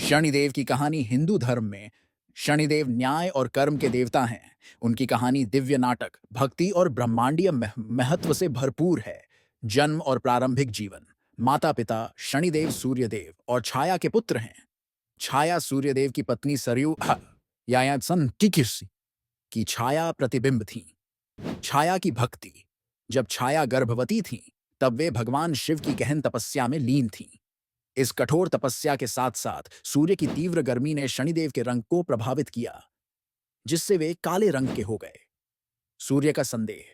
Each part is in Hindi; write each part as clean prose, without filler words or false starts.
शनिदेव की कहानी हिंदू धर्म में शनिदेव न्याय और कर्म के देवता हैं। उनकी कहानी दिव्य नाटक, भक्ति और ब्रह्मांडीय महत्व से भरपूर है। जन्म और प्रारंभिक जीवन। माता पिता शनिदेव सूर्यदेव और छाया के पुत्र हैं। छाया सूर्यदेव की पत्नी सरयू यायात्सन की छाया प्रतिबिंब थी। छाया की भक्ति। जब छाया गर्भवती थी तब वे भगवान शिव की गहन तपस्या में लीन थीं। इस कठोर तपस्या के साथ साथ सूर्य की तीव्र गर्मी ने शनिदेव के रंग को प्रभावित किया, जिससे वे काले रंग के हो गए। सूर्य का संदेह।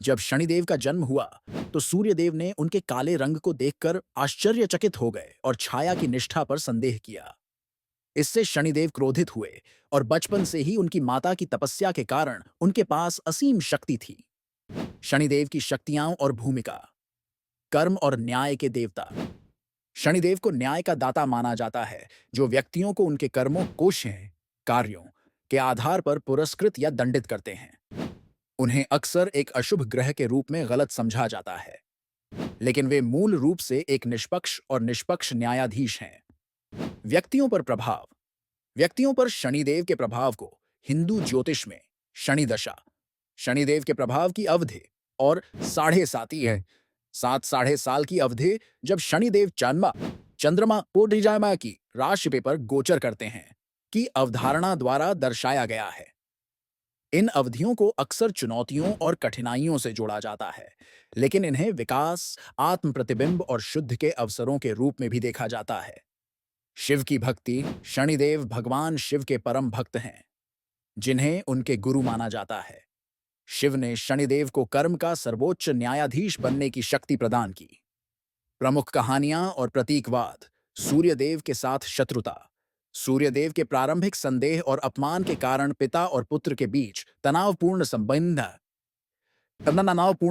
जब शनिदेव का जन्म हुआ तो सूर्यदेव ने उनके काले रंग को देखकर आश्चर्यचकित हो गए और छाया की निष्ठा पर संदेह किया। इससे शनिदेव क्रोधित हुए और बचपन से ही उनकी माता की तपस्या के कारण उनके पास असीम शक्ति थी। शनिदेव की शक्तियां और भूमिका। कर्म और न्याय के देवता। शनिदेव को न्याय का दाता माना जाता है, जो व्यक्तियों को उनके कर्मों कोशिशें कार्यों के आधार पर पुरस्कृत या दंडित करते हैं। उन्हें अक्सर एक अशुभ ग्रह के रूप में गलत समझा जाता है, लेकिन वे मूल रूप से एक निष्पक्ष और निष्पक्ष न्यायाधीश हैं। व्यक्तियों पर प्रभाव। व्यक्तियों पर शनिदेव के प्रभाव को हिंदू ज्योतिष में शनि दशा, शनिदेव के प्रभाव की अवधि और साढ़े साती है 7 साढ़े साल की अवधि जब शनिदेव चंद्रमा पोडिजामा की राशि पर गोचर करते हैं की अवधारणा द्वारा दर्शाया गया है। इन अवधियों को अक्सर चुनौतियों और कठिनाइयों से जोड़ा जाता है, लेकिन इन्हें विकास, आत्म प्रतिबिंब और शुद्ध के अवसरों के रूप में भी देखा जाता है। शिव की भक्ति। शनिदेव भगवान शिव के परम भक्त हैं, जिन्हें उनके गुरु माना जाता है। शिव ने शनिदेव को कर्म का सर्वोच्च न्यायाधीश बनने की शक्ति प्रदान की। प्रमुख कहानियां और प्रतीकवाद। सूर्यदेव के साथ शत्रुता। सूर्यदेव के प्रारंभिक संदेह और अपमान के कारण पिता और पुत्र के बीच तनावपूर्ण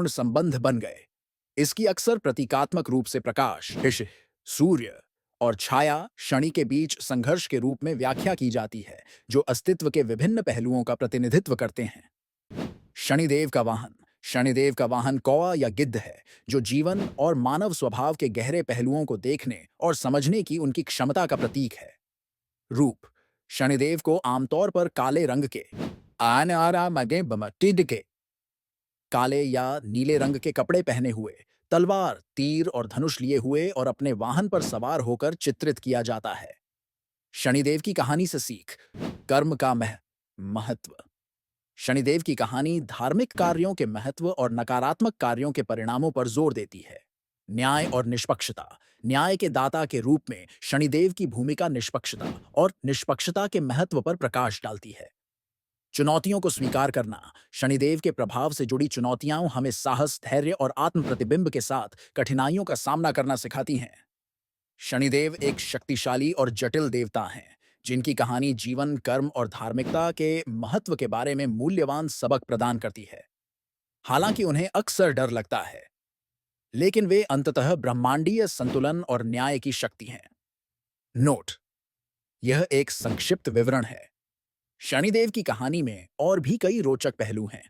संबंध बन गए। इसकी अक्सर प्रतीकात्मक रूप से प्रकाश, सूर्य और छाया, शनि के बीच संघर्ष के रूप में व्याख्या की जाती है, जो अस्तित्व के विभिन्न पहलुओं का प्रतिनिधित्व करते हैं। शनिदेव का वाहन। शनिदेव का वाहन कौवा या गिद्ध है, जो जीवन और मानव स्वभाव के गहरे पहलुओं को देखने और समझने की उनकी क्षमता का प्रतीक है। रूप। शनिदेव को आमतौर पर काले रंग के काले या नीले रंग के कपड़े पहने हुए, तलवार, तीर और धनुष लिए हुए और अपने वाहन पर सवार होकर चित्रित किया जाता है। शनिदेव की कहानी से सीख। कर्म का महत्व। शनिदेव की कहानी धार्मिक कार्यों के महत्व और नकारात्मक कार्यों के परिणामों पर जोर देती है। न्याय और निष्पक्षता। न्याय के दाता के रूप में शनिदेव की भूमिका निष्पक्षता और निष्पक्षता के महत्व पर प्रकाश डालती है। चुनौतियों को स्वीकार करना। शनिदेव के प्रभाव से जुड़ी चुनौतियां हमें साहस, धैर्य और आत्म प्रतिबिंब के साथ कठिनाइयों का सामना करना सिखाती हैं। शनिदेव एक शक्तिशाली और जटिल देवता हैं, जिनकी कहानी जीवन, कर्म और धार्मिकता के महत्व के बारे में मूल्यवान सबक प्रदान करती है। हालांकि उन्हें अक्सर डर लगता है, लेकिन वे अंततः ब्रह्मांडीय संतुलन और न्याय की शक्ति हैं। नोट: यह एक संक्षिप्त विवरण है। शनिदेव की कहानी में और भी कई रोचक पहलू हैं,